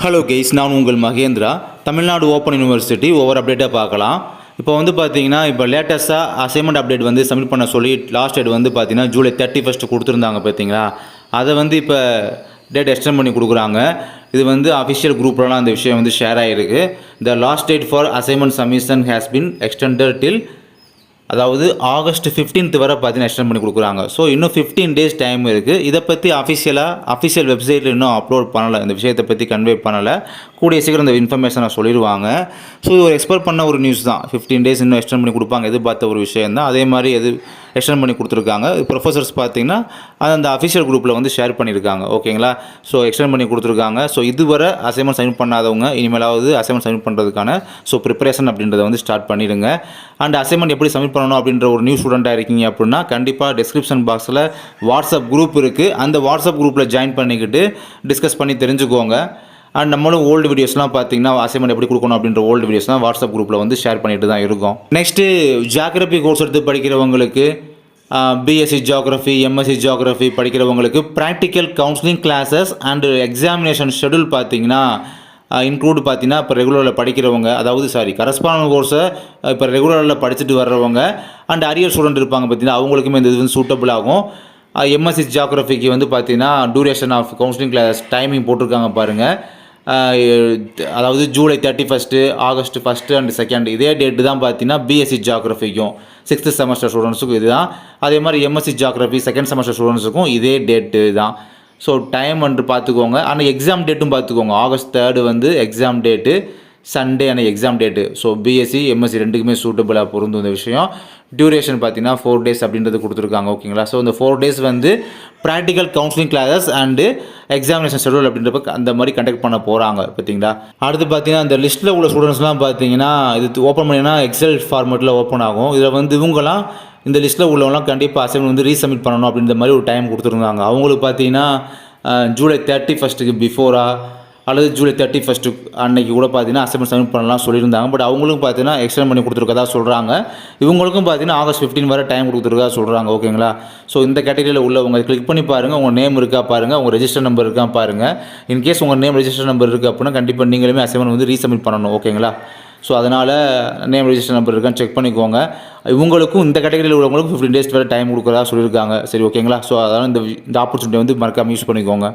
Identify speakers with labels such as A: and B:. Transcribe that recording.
A: Hello guys, நான் உங்கள் Mahindra. Tamil Nadu open university ஒவ்வொரு அப்டேட்டாக பார்க்கலாம். இப்போ பார்த்தீங்கன்னா, இப்போ லேட்டஸ்ட்டாக அசைன்மெண்ட் அப்டேட் சப்மிட் பண்ண சொல்லி லாஸ்ட் டேட் பார்த்தீங்கன்னா ஜூலை 31 கொடுத்துருந்தாங்க பார்த்தீங்களா. அதை இப்போ டேட் எக்ஸ்டெண்ட் பண்ணி கொடுக்குறாங்க. இது அஃபிஷியல் குரூப்லலாம் அந்த விஷயம் ஷேர் ஆகிருக்கு. The last date for assignment submission has been extended till, அதாவது ஆகஸ்ட் 15 வரை பார்த்தீங்கன்னா எக்ஸ்டெண்ட் பண்ணி கொடுக்குறாங்க. ஸோ இன்னும் 15 டேஸ் டைம் இருக்குது. இதை பற்றி அஃபிஷியல் வெப்சைட்டில் இன்னும் அப்லோட் பண்ணலை, இந்த விஷயத்தை பற்றி கன்வே பண்ணலை. கூடிய சீக்கிரம் இந்த இன்ஃபர்மேஷனை சொல்லிடுவாங்க. ஸோ இது ஒரு எக்ஸ்பெக்ட் பண்ண ஒரு நியூஸ் தான். 15 டேஸ் இன்னும் எக்ஸ்டெண்ட் பண்ணி கொடுப்பாங்க, எதிர்பார்த்த ஒரு விஷயம் தான். அதே மாதிரி எக்ஸ்டெண்ட் பண்ணி கொடுத்துருக்காங்க. ப்ரொஃபஸர்ஸ் பார்த்தீங்கன்னா அந்த அஃபிஷியல் குரூப்பில் ஷேர் பண்ணியிருக்காங்க. ஓகேங்களா. ஸோ எக்ஸ்டெண்ட் பண்ணி கொடுத்துருக்காங்க. ஸோ இதுவரை அசைன்மெண்ட் சப்மிட் பண்ணாதவங்க இனிமேலாவது அசைன்மெண்ட் சப்மிட் பண்ணுறதுக்கான ப்ரிப்பரேஷன் அப்படின்றத ஸ்டார்ட் பண்ணிடுங்க. அண்ட் அசைன்மெண்ட் எப்படி சப்மிட் பண்ணணும் அப்படின்ற ஒரு நியூ ஸ்டூடெண்ட்டாக இருக்கீங்க அப்படின்னா கண்டிப்பாக டிஸ்கிரிப்ஷன் பாக்ஸில் வாட்ஸ்அப் குரூப் இருக்குது. அந்த வாட்ஸ்அப் குரூப்பில் ஜாயின் பண்ணிக்கிட்டு டிஸ்கஸ் பண்ணி தெரிஞ்சுக்கோங்க. அண்ட் நம்மளும் ஓல்டு வீடியோஸ்லாம் பார்த்தீங்கன்னா அசைன்மெண்ட் எப்படி கொடுக்கணும் அப்படின்ற ஓல்டு வீடியோஸ்லாம் வாட்ஸ்அப் குரூப்பில் ஷேர் பண்ணிட்டு தான் இருக்கும். நெக்ஸ்ட்டு ஜியாகிரபி கோர்ஸ் எடுத்து படிக்கிறவங்களுக்கு, பிஎஸ்சி ஜியோகிரஃபி, எம்எஸ்சி ஜியோகிரஃபி படிக்கிறவங்களுக்கு practical counselling classes and examination schedule பார்த்தீங்கன்னா இன்க்ளூட் பார்த்தீங்கன்னா இப்போ ரெகுலரில் படிக்கிறவங்க, அதாவது கரஸ்பாண்டன்ட் கோர்ஸை இப்போ ரெகுலரில் படிச்சுட்டு வர்றவங்க அண்ட் அரியர் ஸ்டூடெண்ட் இருப்பாங்க பார்த்தீங்கன்னா அவங்களுக்குமே இந்த இது சூட்டபிள் ஆகும். எம்எஸ்சி ஜியோகிரஃபிக்கு பார்த்தீங்கன்னா duration of counselling class timing போட்டிருக்காங்க பாருங்கள். அதாவது ஜூலை 31, ஆகஸ்ட் 1 அண்ட் 2 இதே டேட்டு தான் பார்த்தீங்கன்னா பிஎஸ்சி ஜியோகிரஃபிக்கும் 6th செமஸ்டர் ஸ்டூடெண்ட்ஸுக்கும் இது தான். அதே மாதிரி எம்எஸ்சி ஜியோகிரஃபி 2nd செமஸ்டர் ஸ்டூடெண்ட்ஸுக்கும் இதே டேட்டு தான். ஸோ டைம் பார்த்துக்கோங்க. ஆனால் எக்ஸாம் டேட்டும் பார்த்துக்கோங்க. ஆகஸ்ட் 3 எக்ஸாம் டேட்டு, சண்டே ஆனால் exam date. So BSc MSc ரெண்டுக்குமே சூட்டபிளாக பொருந்தும் இந்த விஷயம். டியூரேஷன் பார்த்தீங்கன்னா 4 days அப்படின்றது கொடுத்துருக்காங்க. ஓகேங்களா. ஸோ இந்த 4 days practical counselling classes and examination schedule அப்படின்றப்ப அந்த மாதிரி கண்டக்ட் பண்ண போகிறாங்க பார்த்தீங்களா. அடுத்து பார்த்தீங்கன்னா இந்த லிஸ்ட்டில் உள்ள ஸ்டூடெண்ட்ஸ்லாம் பார்த்தீங்கன்னா இது ஓப்பன் பண்ணிங்கன்னா எக்ஸல் ஃபார்மெட்டில் ஓப்பன் ஆகும். இதில் இவங்கலாம் இந்த லிஸ்ட்டில் உள்ளவங்களாம் கண்டிப்பாக அசைன்மெண்ட் ரீசப்மிட் பண்ணணும் அப்படின்ற மாதிரி ஒரு டைம் கொடுத்துருந்தாங்க. அவங்களுக்கு பார்த்தீங்கன்னா ஜூலை 31 பிஃபோராக அல்லது ஜூலை 31 அன்னைக்கு கூட பார்த்தீங்கன்னா அசைன்மெண்ட் சப்மிட் பண்ணலாம் சொல்லியிருந்தாங்க. பட் அவங்களுக்கும் பார்த்தீங்கன்னா எக்ஸ்டெண்ட் பண்ணி கொடுத்துருக்கதா சொல்கிறாங்க. இவங்களுக்கும் பார்த்தீங்கன்னா ஆகஸ்ட் 15 வரை டைம் கொடுத்துருக்கா சொல்கிறாங்க. ஓகேங்களா. ஸோ இந்த கேட்டகரியில் உள்ளவங்க கிளிக் பண்ணி பாருங்கள், உங்கள் நேம் இருக்கா பாருங்கள், உங்கள் ரெஜிஸ்டர் நம்பர் இருக்கா பாருங்கள். இன்கேஸ் உங்கள் நேம் ரெஜிஸ்டர் நம்பர் இருக்குது அப்படின்னா கண்டிப்பாக நீங்களுமே அசைன்மெண்ட் ரீசப்மிட் பண்ணணும். ஓகேங்களா. ஸோ அதனால் நேம் ரெஜிஸ்டர் நம்பர் இருக்கான்னு செக் பண்ணிக்கோங்க. இவங்களுக்கும் இந்த கேட்டகரியில் உள்ளவங்களுக்கும் 15 days வரை டைம் கொடுக்குறதா சொல்லியிருக்காங்க. சரி, ஓகேங்களா. ஸோ அதனால் இந்த ஆப்பர்ச்சுனிட்டி மறக்காமல் யூஸ் பண்ணிக்கோங்க.